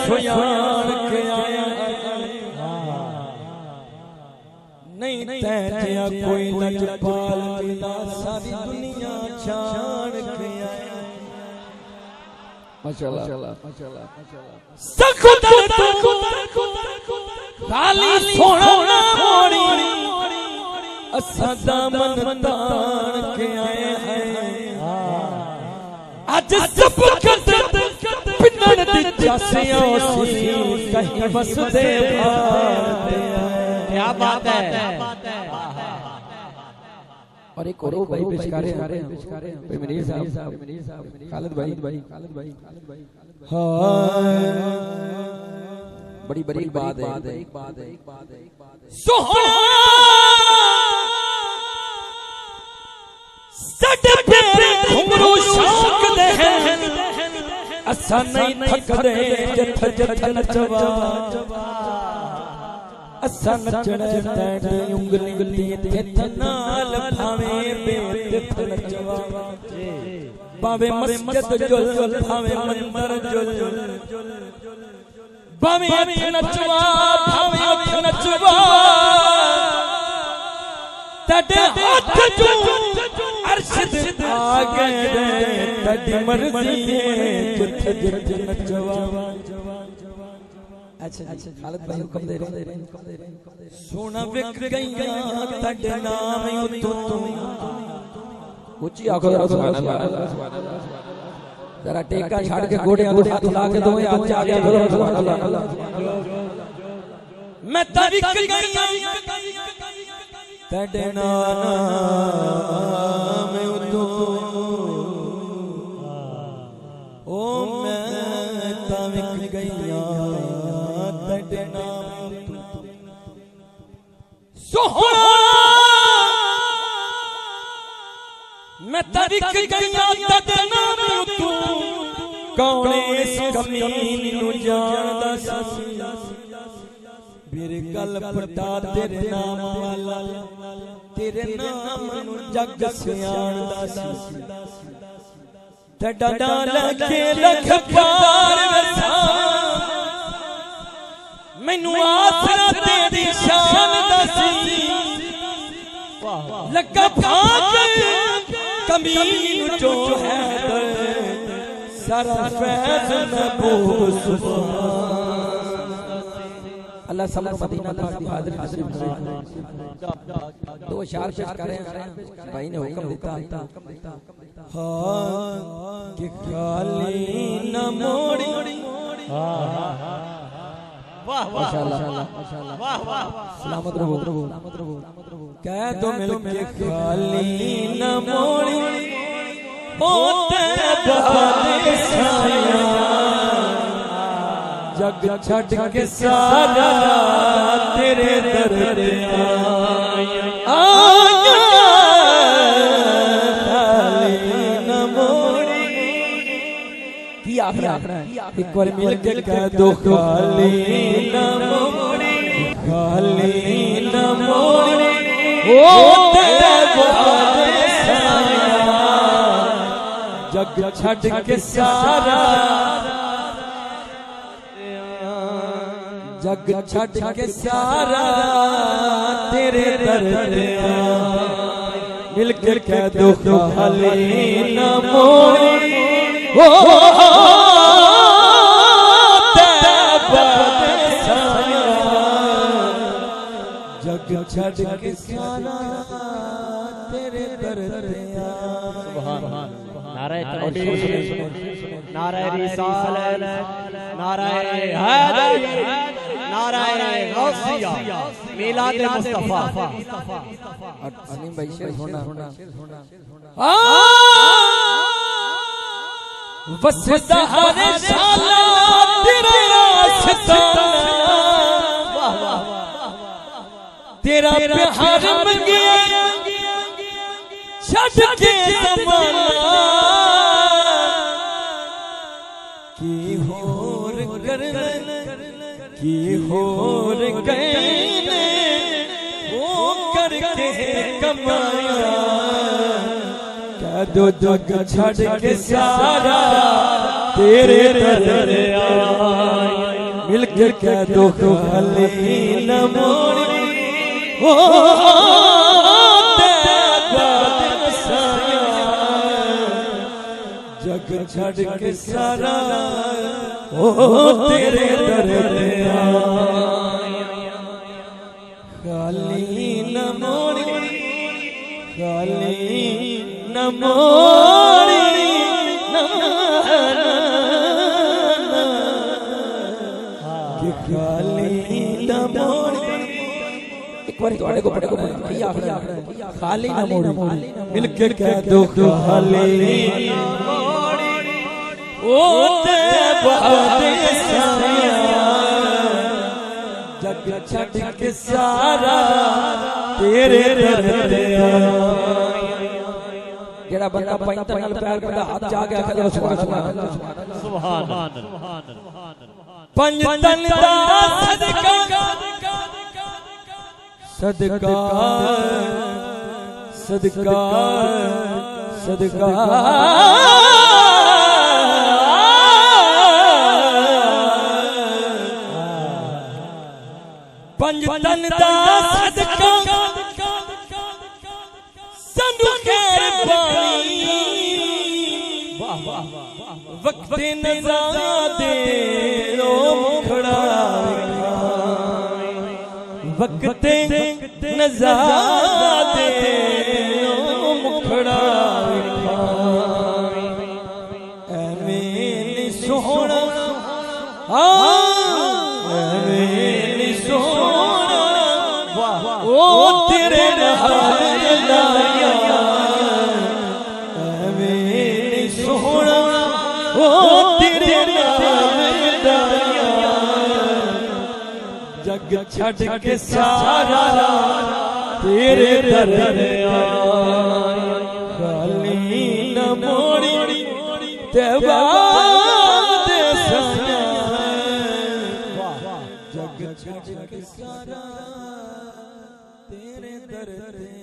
सुयान के आया नहीं तैजिया कोई लजपाल मिला सारी दुनिया छाड़ के आया माशाल्लाह खाली सोना मोड़ी असा दामन तान के आए हैं आज सब पिनन दी जसिया सी कहीं वसदे क्या बात है। और एक और भाई पेश कर रहे हैं मनीर साहब खालिद भाई बड़ी बड़ी बात है सोहना सट पे घुंगरू शौक दे असा नहीं थक दे जथ जथ नचवा असा नचड़े तैडी उंगली ते नाल भावे बेत नचवा भावे मस्जिद जुल भावे मंदिर जुल भावे नचवा भावे नचवा तड़े हाथ जो अर्शद आगे तड़ी मर्जी जथ जथ नचवा अच्छा खालिद भाई हुक्म दे रहे सोना विक गईया तड़े नाम तू ऊंची आंखों से सुभान अल्लाह जरा टेका छाड़ के गोड़े हाथ ला के दो आज आ गया बोलो सुभान अल्लाह मैं तविक गईया तड़े नाम तू ओ मैं तविक गईया तड़े नाम सोहना मैं तविक गईया तड़े नाम तू कौन इस कमीन नु जानदा सी मेरे गल पटा तेरे नाम वाला तेरे नाम नु जग सियाणदा सी तड़ा डाल के लख पार वसा मैनू आसरा तेरी शान दसी लगा भाग कमीन जो है सारा फैज में बोस अल्लाह सब मदीना पाक की हाजिर दो अशार पेश कर रहे हैं भाई ने हुक्म देता हां कि खाली न मोड़ी वाह माशाल्लाह वाह सलामत रहो कह दो मिलके खाली न मोड़ी होते बादशाह जग छड़ के सारा तेरे दर पे आया खाली न मोड़ी की आखरा एक बार मिल के कह दो खाली न मोड़ी खाली न मोड़ी होते बादशाह जग छड़ के सारा जग छड़ के सारा तेरे दर पे मिल के कह दो खाली न मोड़ी ओ जग छड़ के सारा तेरे दर पे सुभान नारे तकबीर नारे रिसालत नारे हैदर नारे गौसिया मिलाद मुस्तफा अनीम भाई शेर सुनना वसदा हरे शाला तेरा रास्ता तेरा प्यार मंगे छड़ के जमाना की होर करने की होर कहने वो करके कमाया कह दो जग छड़ के सारा तेरे दर आया मिलके कह दो खाली न मोड़ी ओ जग छड़ के सारा ओ तेरे दर पे खाली न मोड़ी खाली न मोड़ी खाली न मोड़ी एक बार थोड़े को खाली न मोड़ी मिलके कह दो खाली ओ ते जग छड़ के सारा तेरे दर पे जेड़ा बंदा पैंतन नाल प्यार करदा हाथ जाके आखे सुभान अल्लाह पंजतन दा सदका सदका सदका पंजतन दा सदका सनु खैर पानी वक्त नज़ा दे रो मुखड़ा वक्त नज़ा दे रो मुखड़ा ऐमें सोहना ऐमें सोहना ओ तेरे हाल लाया ऐमें सोहना ओ तेरे नाम दाया जग छड़ के सारा तेरे दर पे खाली न मोड़ी तेवा दे सना जग छड़ के सारा तेरे दर पे